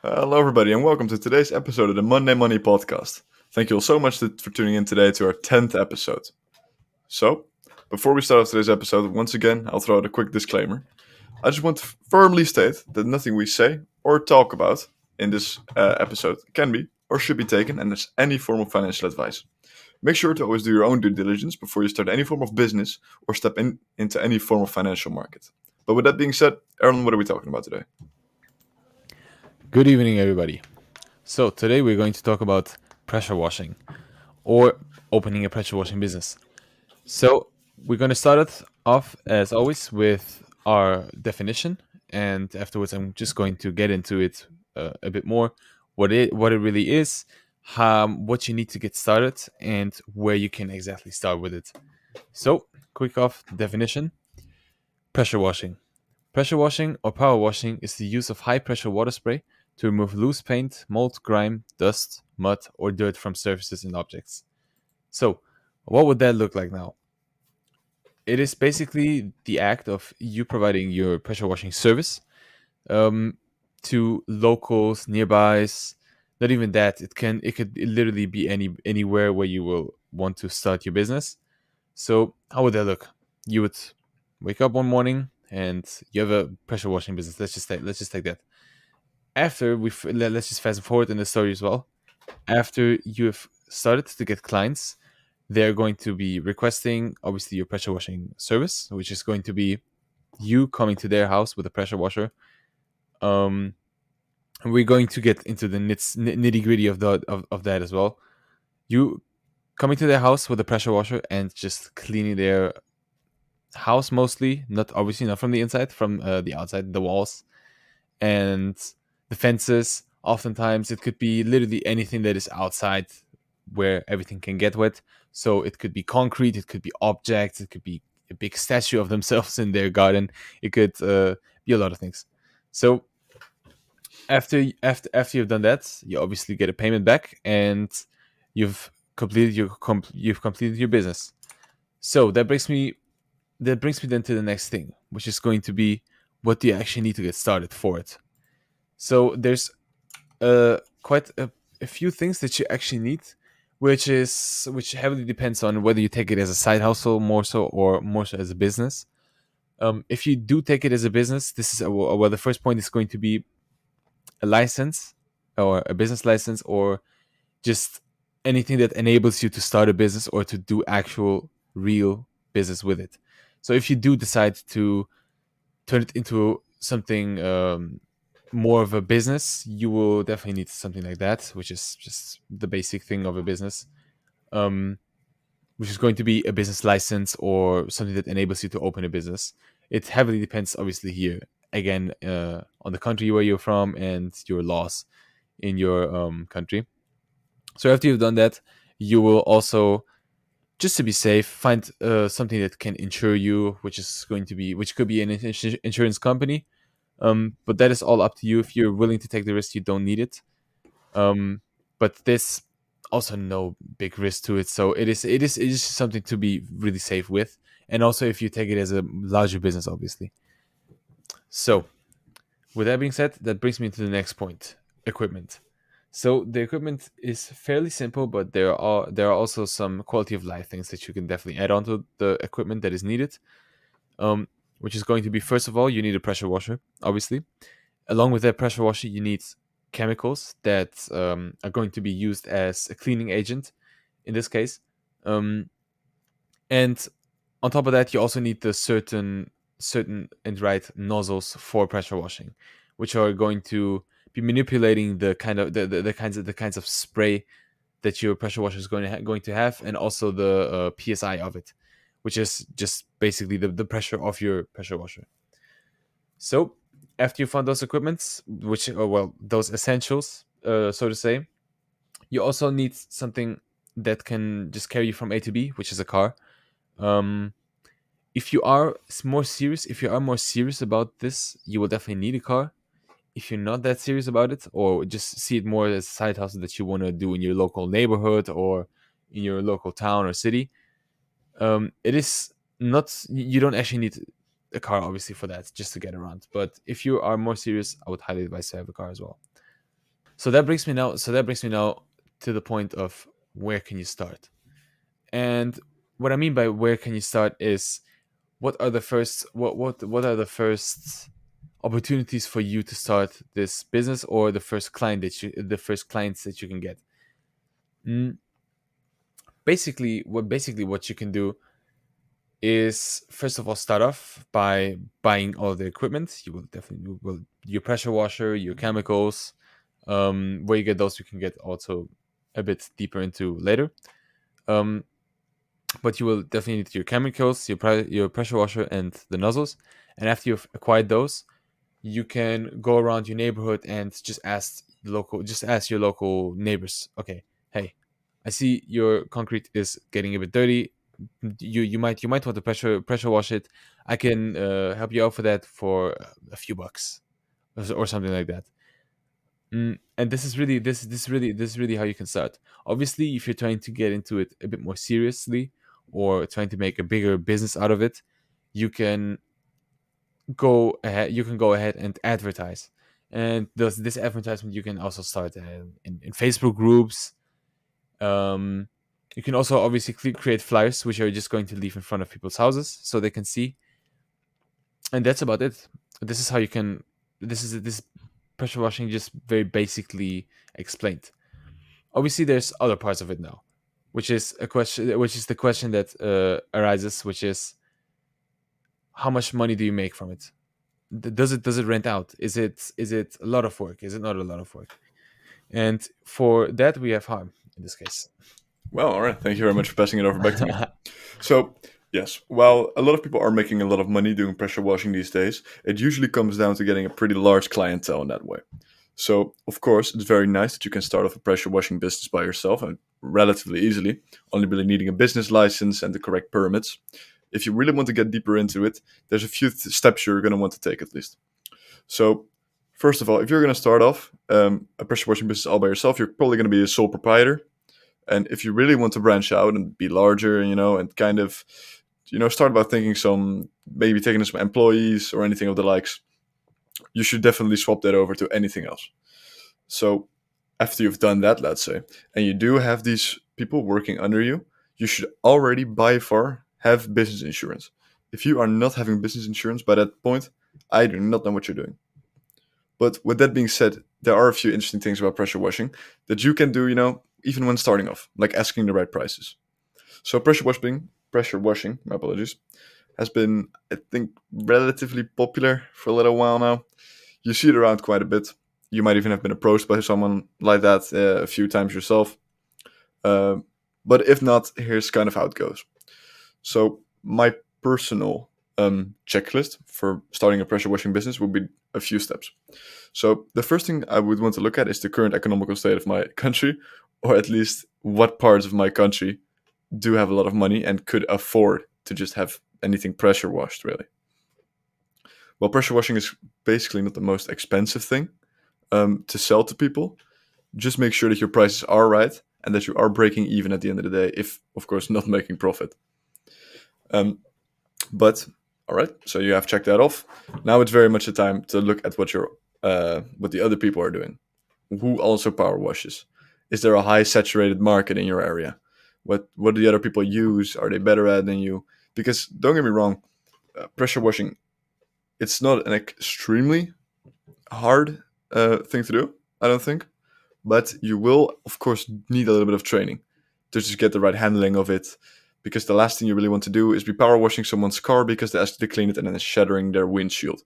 Hello, everybody, and welcome to today's episode of the Monday Money Podcast. Thank you all so much for tuning in today to our 10th episode. So, before we start off today's episode, once again, I'll throw out a quick disclaimer. I just want to firmly state that nothing we say or talk about in this episode can be or should be taken as any form of financial advice. Make sure to always do your own due diligence before you start any form of business or step into any form of financial market. But with that being said, Aaron, what are we talking about today? Good evening, everybody. So, today we're going to talk about pressure washing or opening a pressure washing business. So, we're going to start it off, as always, with our definition, and afterwards, I'm just going to get into it a bit more what it really is, what you need to get started, and where you can exactly start with it. So, quick off definition pressure washing. Pressure washing or power washing is the use of high pressure water spray to remove loose paint, mold, grime, dust, mud, or dirt from surfaces and objects. So, what would that look like now? It is basically the act of you providing your pressure washing service um, to locals, nearbys. Not even that. It could literally be anywhere where you will want to start your business. So, how would that look? You would wake up one morning and you have a pressure washing business. Let's just take that. Let's just fast forward in the story as well. After you have started to get clients, they're going to be requesting obviously your pressure washing service, which is going to be you coming to their house with a pressure washer. Um, and we're going to get into the nitty gritty of that as well. You coming to their house with a pressure washer and just cleaning their house mostly, not obviously not from the inside, from the outside, the walls and the fences. Oftentimes, it could be literally anything that is outside where everything can get wet. So it could be concrete, it could be objects, it could be a big statue of themselves in their garden. It could be a lot of things. So after you've done that, you obviously get a payment back, and you've you've completed your business. So that brings me then to the next thing, which is going to be what do you actually need to get started for it. So there's quite a few things that you actually need, which heavily depends on whether you take it as a side hustle more so or more so as a business. If you do take it as a business, this is well, the first point is going to be a license or a business license or just anything that enables you to start a business or to do actual real business with it. So if you do decide to turn it into something more of a business, you will definitely need something like that, which is just the basic thing of a business, um, which is going to be a business license or something that enables you to open a business. It heavily depends, obviously, here again on the country where you're from and your laws in your country. So after you've done that, you will also, just to be safe, find something that can insure you, which could be an insurance company. But that is all up to you. If you're willing to take the risk, you don't need it. But there's also no big risk to it, so it is something to be really safe with. And also, if you take it as a larger business, obviously. So, with that being said, that brings me to the next point: equipment. So the equipment is fairly simple, but there are also some quality of life things that you can definitely add on to the equipment that is needed. Um, which is going to be, first of all, you need a pressure washer, obviously. Along with that pressure washer, you need chemicals that are going to be used as a cleaning agent in this case. Um, and on top of that, you also need the certain and right nozzles for pressure washing, which are going to be manipulating the kind of the kinds of spray that your pressure washer is going to have, and also the psi of it, which is just basically the pressure of your pressure washer. So after you found those equipments, which well, those essentials, so to say, you also need something that can just carry you from A to B, which is a car. Um, if you are more serious about this, you will definitely need a car. If you're not that serious about it, or just see it more as a side hustle that you want to do in your local neighborhood or in your local town or city, it is not. You don't actually need a car, obviously, for that, just to get around. But if you are more serious, I would highly advise to have a car as well. So that brings me now. So that brings me now to the point of where can you start? And what I mean by where can you start is what are the first what are the first opportunities for you to start this business, or the first clients that you can get. Mm, basically what you can do is, first of all, start off by buying all the equipment. You will your pressure washer, your chemicals. Where you get those, you can get also a bit deeper into later. Um, but you will definitely need your chemicals, your pressure washer, and the nozzles. And after you've acquired those, you can go around your neighborhood and just ask your local neighbors. Okay, hey, I see your concrete is getting a bit dirty. You might want to pressure wash it. I can help you out for that for a few bucks, or something like that. And this is really how you can start. Obviously, if you're trying to get into it a bit more seriously, or trying to make a bigger business out of it, you can go ahead and advertise. And this advertisement, you can also start in Facebook groups. um, you can also obviously create flyers, which are just going to leave in front of people's houses so they can see. And that's about it. This is how you can this pressure washing, just very basically explained. Obviously, there's other parts of it now, which is the question that arises, which is, how much money do you make from it? Does it rent out? Is it a lot of work? Is it not a lot of work? And for that, we have Harm in this case. Well, all right. Thank you very much for passing it over back to me. So, yes, while a lot of people are making a lot of money doing pressure washing these days, it usually comes down to getting a pretty large clientele in that way. So, of course, it's very nice that you can start off a pressure washing business by yourself and relatively easily, only really needing a business license and the correct permits. If you really want to get deeper into it, there's a few steps you're going to want to take at least. So, first of all, if you're going to start off a pressure washing business all by yourself, you're probably going to be a sole proprietor. And if you really want to branch out and be larger, and kind of, start about thinking maybe taking in some employees or anything of the likes, you should definitely swap that over to anything else. So after you've done that, let's say, and you do have these people working under you, you should already by far have business insurance. If you are not having business insurance by that point, I do not know what you're doing. But with that being said, there are a few interesting things about pressure washing that you can do, even when starting off, like asking the right prices. So pressure washing, my apologies, has been, I think, relatively popular for a little while now. You see it around quite a bit. You might even have been approached by someone like that a few times yourself. Uh, but if not, here's kind of how it goes. So my personal checklist for starting a pressure washing business would be a few steps. So the first thing I would want to look at is the current economical state of my country, or at least what parts of my country do have a lot of money and could afford to just have anything pressure washed, really. Well, pressure washing is basically not the most expensive thing to sell to people. Just make sure that your prices are right and that you are breaking even at the end of the day, if, of course, not making profit. But all right, so you have checked that off. Now it's very much the time to look at what the other people are doing. Who also power washes? Is there a high saturated market in your area? What do the other people use? Are they better at than you? Because don't get me wrong, pressure washing, it's not an extremely hard thing to do, I don't think. But you will, of course, need a little bit of training to just get the right handling of it. Because the last thing you really want to do is be power washing someone's car because they ask you to clean it and then it's shattering their windshield.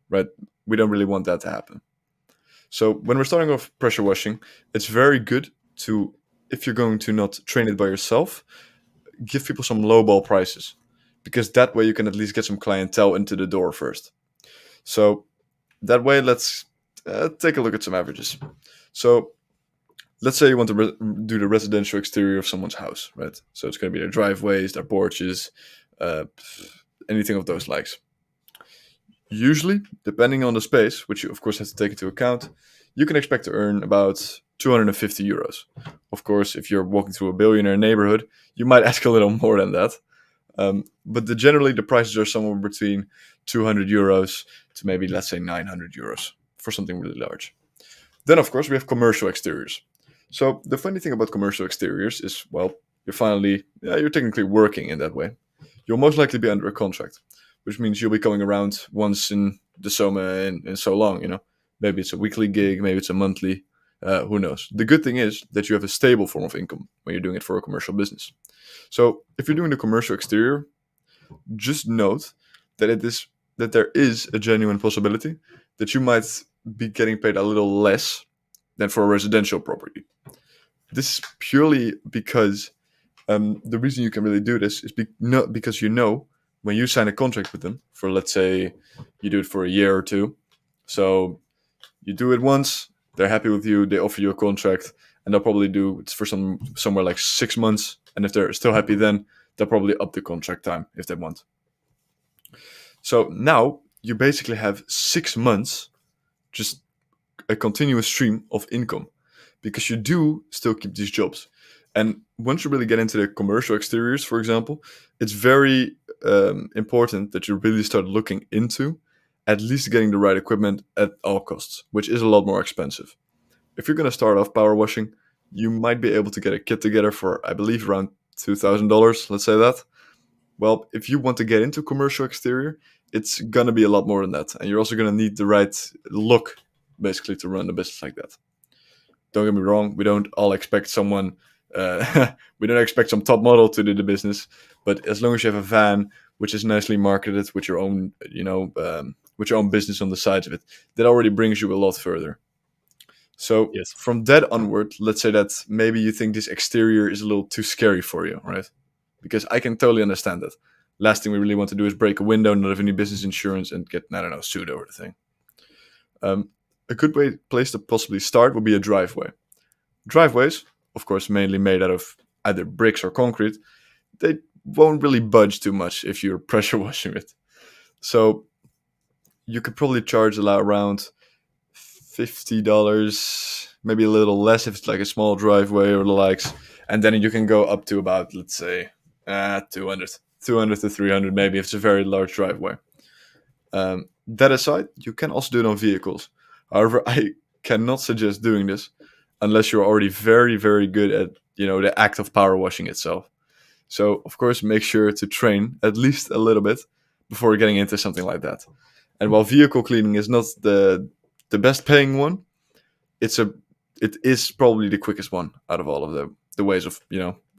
Right? We don't really want that to happen. So when we're starting off pressure washing, it's very good to, if you're going to not train it by yourself, give people some lowball prices. Because that way you can at least get some clientele into the door first. So that way, let's take a look at some averages. So let's say you want to do the residential exterior of someone's house, right? So it's going to be their driveways, their porches, anything of those likes. Usually, depending on the space, which you of course have to take into account, you can expect to earn about 250 euros. Of course, if you're walking through a billionaire neighborhood, you might ask a little more than that. But generally, the prices are somewhere between 200 euros to maybe, let's say, 900 euros for something really large. Then, of course, we have commercial exteriors. So the funny thing about commercial exteriors is, well, you're technically working in that way. You'll most likely be under a contract, which means you'll be coming around once in the summer and so long, Maybe it's a weekly gig, maybe it's a monthly, who knows. The good thing is that you have a stable form of income when you're doing it for a commercial business. So if you're doing the commercial exterior, just note that there is a genuine possibility that you might be getting paid a little less than for a residential property. This is purely because the reason you can really do this is not because when you sign a contract with them for, let's say, you do it for a year or two. So you do it once, they're happy with you, they offer you a contract, and they'll probably do it for somewhere like 6 months. And if they're still happy, then they'll probably up the contract time if they want. So now you basically have 6 months, just a continuous stream of income, because you do still keep these jobs. And once you really get into the commercial exteriors, for example, it's very important that you really start looking into at least getting the right equipment at all costs, which is a lot more expensive. If you're going to start off power washing, you might be able to get a kit together for, I believe, around $2,000, let's say that. Well, if you want to get into commercial exterior, it's going to be a lot more than that. And you're also going to need the right look, basically, to run a business like that. Don't get me wrong, we don't all expect someone, we don't expect some top model to do the business, but as long as you have a van, which is nicely marketed with your own, with your own business on the sides of it, that already brings you a lot further. So Yes. From that onward, let's say that maybe you think this exterior is a little too scary for you, right? Because I can totally understand that. Last thing we really want to do is break a window, not have any business insurance, and get, I don't know, sued over the thing. A good place to possibly start would be a driveway. Driveways, of course, mainly made out of either bricks or concrete, they won't really budge too much if you're pressure washing it. So you could probably charge around $50, maybe a little less if it's like a small driveway or the likes, and then you can go up to about, let's say, 200 to 300 maybe if it's a very large driveway. That aside, you can also do it on vehicles. However, I cannot suggest doing this unless you're already very, very good at, the act of power washing itself. So, of course, make sure to train at least a little bit before getting into something like that. And while vehicle cleaning is not the best paying one, it is probably the quickest one out of all of the ways of,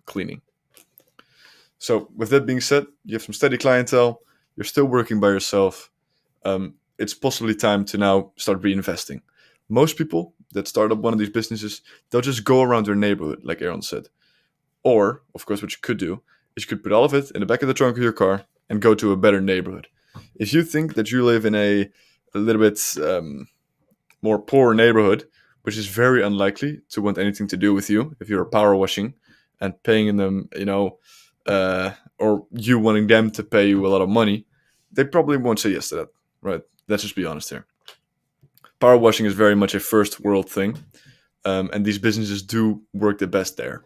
cleaning. So with that being said, you have some steady clientele, you're still working by yourself. It's possibly time to now start reinvesting. Most people that start up one of these businesses, they'll just go around their neighborhood, like Aaron said. Or, of course, what you could do is you could put all of it in the back of the trunk of your car and go to a better neighborhood. If you think that you live in a little bit more poor neighborhood, which is very unlikely to want anything to do with you if you're power washing and paying them, or you wanting them to pay you a lot of money, they probably won't say yes to that, right? Let's just be honest here. Power washing is very much a first world thing, and these businesses do work the best there.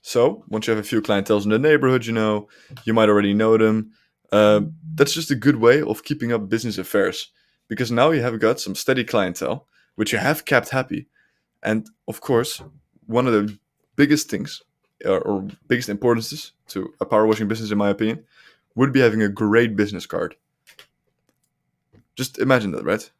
So once you have a few clientels in the neighborhood, you might already know them. That's just a good way of keeping up business affairs, because now you have got some steady clientele, which you have kept happy. And of course, one of the biggest things or biggest importances to a power washing business, in my opinion, would be having a great business card. Just imagine that, right?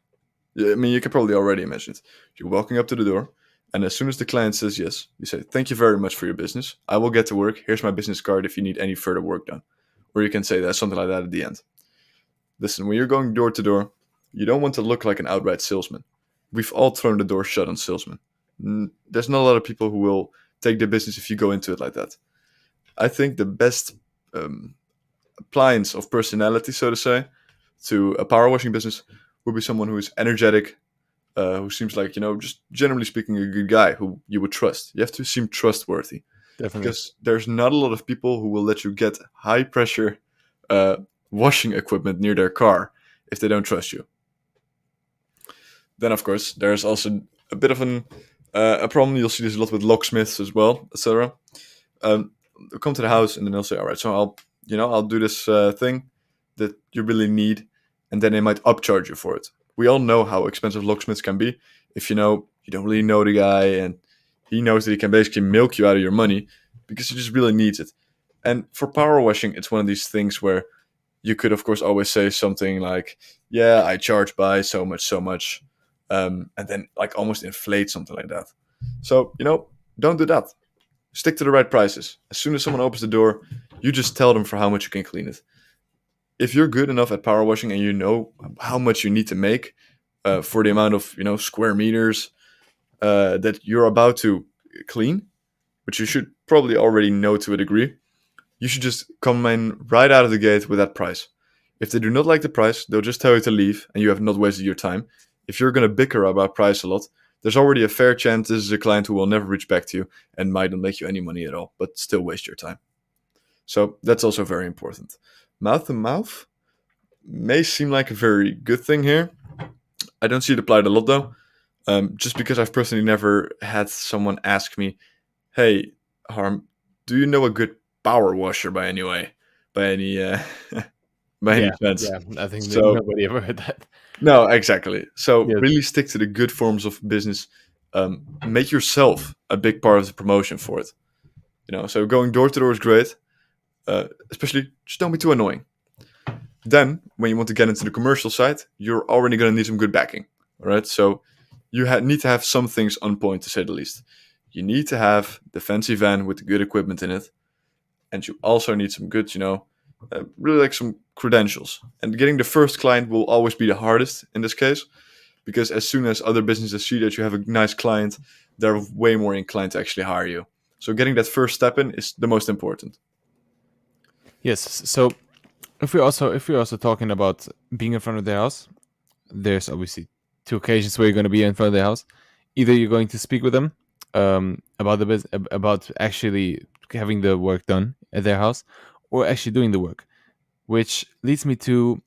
I mean, you can probably already imagine it. You're walking up to the door, and as soon as the client says yes, you say, "Thank you very much for your business. I will get to work. Here's my business card if you need any further work done." Or you can say that, something like that at the end. Listen, when you're going door to door, you don't want to look like an outright salesman. We've all thrown the door shut on salesmen. There's not a lot of people who will take the business if you go into it like that. I think the best appliance of personality, so to say, to a power washing business would be someone who is energetic, who seems like, just generally speaking, a good guy who you would trust. You have to seem trustworthy. Definitely. Because there's not a lot of people who will let you get high pressure washing equipment near their car if they don't trust you. Then, of course, there's also a bit of a problem. You'll see this a lot with locksmiths as well, etc. They'll come to the house and then they'll say, "All right, so I'll do this thing that you really need," and then they might upcharge you for it. We all know how expensive locksmiths can be. if you don't really know the guy, and he knows that he can basically milk you out of your money because he just really needs it. And for power washing, it's one of these things where you could, of course, always say something like, "Yeah, I charge by so much," and then like almost inflate something like that. So don't do that. Stick to the right prices. As soon as someone opens the door, you just tell them for how much you can clean it. If you're good enough at power washing and you know how much you need to make for the amount of square meters that you're about to clean, which you should probably already know to a degree, you should just come in right out of the gate with that price. If they do not like the price, they'll just tell you to leave and you have not wasted your time. If you're going to bicker about price a lot, there's already a fair chance this is a client who will never reach back to you and might not make you any money at all, but still waste your time. So that's also very important. Mouth to mouth may seem like a very good thing here. I don't see it applied a lot though, just because I've personally never had someone ask me, "Hey, Harm, do you know a good power washer by any way, by any by any Yeah, chance?" yeah. I think that So nobody ever heard that. no, exactly. So Yes. really stick to the good forms of business. Make yourself a big part of the promotion for it. So going door to door is great, especially just don't be too annoying. Then, when you want to get into the commercial side, you're already going to need some good backing. All right. So you need to have some things on point, to say the least. You need to have the fancy van with the good equipment in it, and you also need some good, really like some credentials. And getting the first client will always be the hardest in this case, because as soon as other businesses see that you have a nice client, they're way more inclined to actually hire you. So getting that first step in is the most important. Yes. So if we're also talking about being in front of their house, there's obviously two occasions where you're going to be in front of their house. Either you're going to speak with them about about actually having the work done at their house, or actually doing the work, which leads me to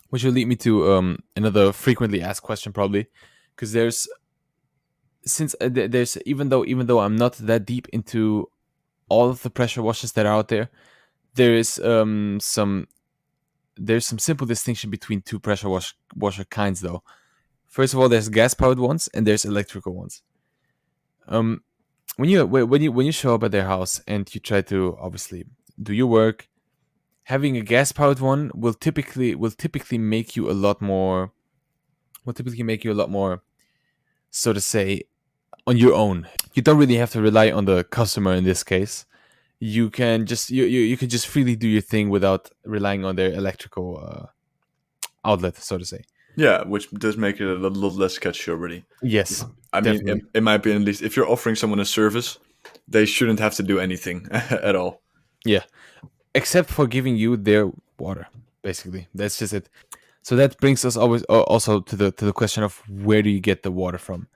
which will lead me to another frequently asked question, probably, because there's even though I'm not that deep into all of the pressure washers that are out there, there is there's some simple distinction between two washer kinds, though. First of all, there's gas powered ones and there's electrical ones. Um, when you show up at their house and you try to obviously do your work, having a gas powered one will typically make you a lot more so to say, on your own. You don't really have to rely on the customer in this case. You can just you can just freely do your thing without relying on their electrical outlet, so to say. Yeah, which does make it a lot less sketchy already. Yes, I mean, definitely. in my opinion, at least, if you're offering someone a service, they shouldn't have to do anything at all. Yeah, except for giving you their water. Basically, that's just it. So that brings us always also to the question of where do you get the water from?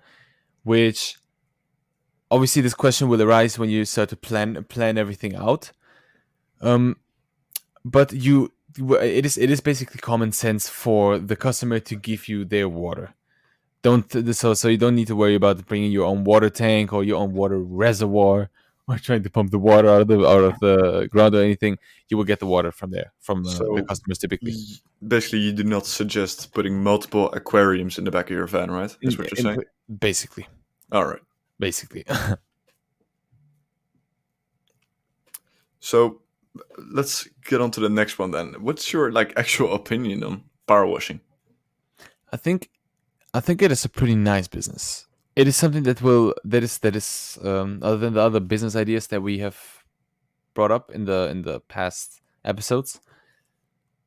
Which obviously this question will arise when you start to plan everything out. Um, but it is basically common sense for the customer to give you their water. Don't so you don't need to worry about bringing your own water tank or your own water reservoir or trying to pump the water out of the ground or anything. You will get the water from there from the So customers typically. basically, you do not suggest putting multiple aquariums in the back of your van, right? That's In, what you're in, saying. basically, All right. basically. So let's get on to the next one then. What's your actual opinion on power washing? I think I think it is a pretty nice business. It is something that is other than the other business ideas that we have brought up in the past episodes.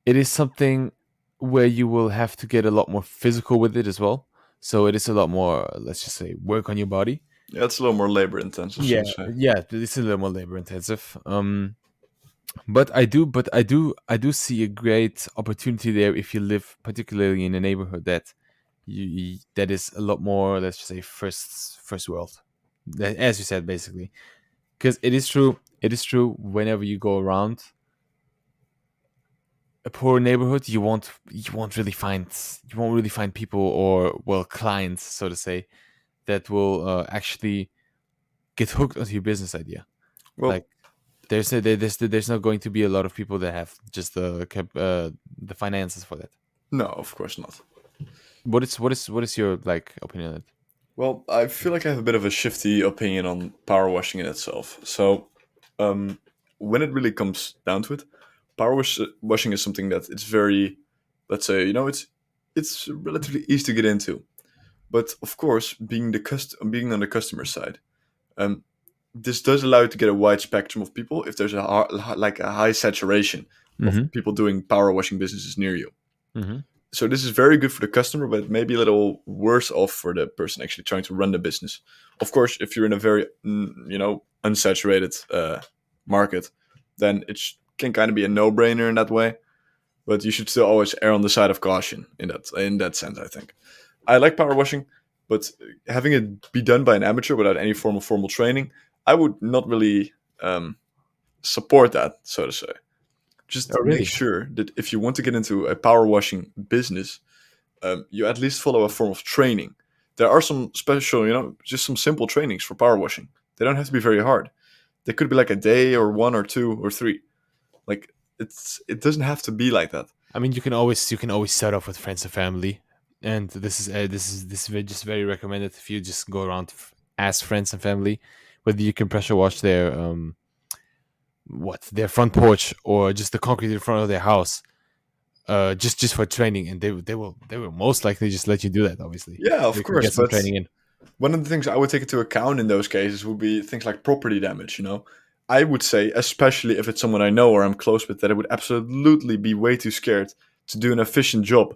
It is something where you will have to get a lot more physical with it as well. So it is a lot more, let's just say, work on your body. Yeah, it's a little more labor intensive, so Yeah, to say. yeah, it's a little more labor intensive. I do see a great opportunity there if you live particularly in a neighborhood that is a lot more, let's just say, first world, as you said, basically. Because it is true. Whenever you go around a poor neighborhood, you won't really find people, or well, clients, so to say, that will actually get hooked onto your business idea. Like Well, there's not going to be a lot of people that have just the finances for that. no, of course not. What is your like opinion on it? Well, I feel like I have a bit of a shifty opinion on power washing in itself. So, um, when it really comes down to it, washing is something that it's very, let's say, it's relatively easy to get into. But of course, being on the customer side, um, this does allow you to get a wide spectrum of people if there's like a high saturation of Mm-hmm. people doing power washing businesses near you. Mm-hmm. So this is very good for the customer, but maybe a little worse off for the person actually trying to run the business. Of course, if you're in a very unsaturated market, then can kind of be a no-brainer in that way. But you should still always err on the side of caution in that sense. I think I like power washing, but having it be done by an amateur without any form of formal training, I would not really support that, so to say. Just Oh, make really? sure that if you want to get into a power washing business, you at least follow a form of training. There are some special, just some simple trainings for power washing. They don't have to be very hard. They could be like a day or one or two or three. Like it doesn't have to be like that. I mean, you can always start off with friends and family, and this is just very recommended if you just go around ask friends and family whether you can pressure wash their front porch or just the concrete in front of their house, just for training, and they will most likely just let you do that. Obviously, Yeah, so of you can course. get some But training in. one of the things I would take into account in those cases would be things like property damage. I would say, especially if it's someone I know or I'm close with, that I would absolutely be way too scared to do an efficient job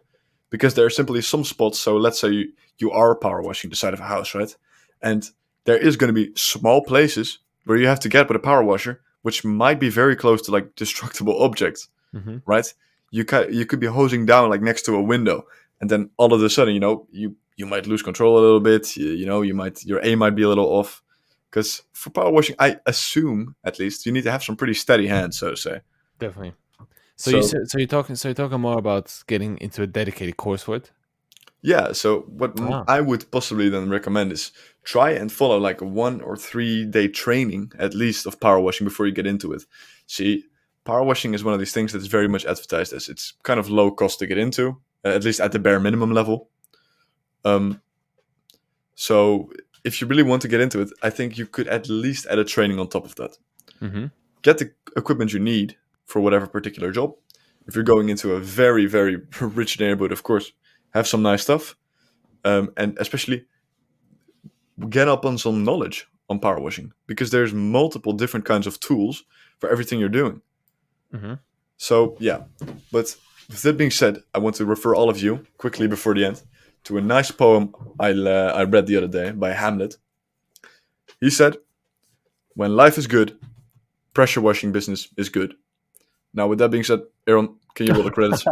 because there are simply some spots. So let's say you are power washing the side of a house, right? And there is going to be small places where you have to get with a power washer, which might be very close to like destructible objects, Hmm. right? You could be hosing down like next to a window, and then all of a sudden, you might lose control a little bit. Your aim might be a little off. Because for power washing, I assume at least you need to have some pretty steady hands, so to say. Definitely. So you So said so you're talking more about getting into a dedicated course for it. yeah, so what Ah. I would possibly then recommend is try and follow like a 1 or 3 day training at least of power washing before you get into it. See, power washing is one of these things that's very much advertised as it's kind of low cost to get into, at least at the bare minimum level. Um, so if you really want to get into it, I think you could at least add a training on top of that. Mm-hmm. Get the equipment you need for whatever particular job. If you're going into a very, very rich neighborhood, of course, have some nice stuff. And especially get up on some knowledge on power washing because there's multiple different kinds of tools for everything you're doing. Mm-hmm. So, yeah. But with that being said, I want to refer all of you quickly before the end to a nice poem I read the other day by Hamlet. He said, "When life is good, pressure washing business is good." Now, with that being said, Aaron, can you roll the credits?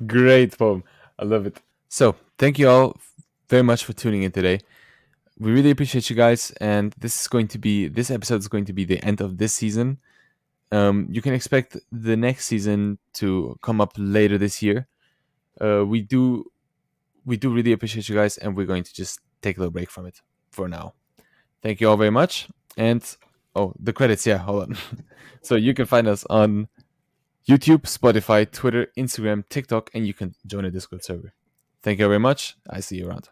Great poem. I love it. So, thank you all very much for tuning in today. We really appreciate you guys, and this episode is going to be the end of this season. You can expect the next season to come up later this year. We do really appreciate you guys, and we're going to just take a little break from it for now. Thank you all very much. And the credits, yeah, hold on. So you can find us on YouTube, Spotify, Twitter, Instagram, TikTok, and you can join a Discord server. Thank you very much. I see you around.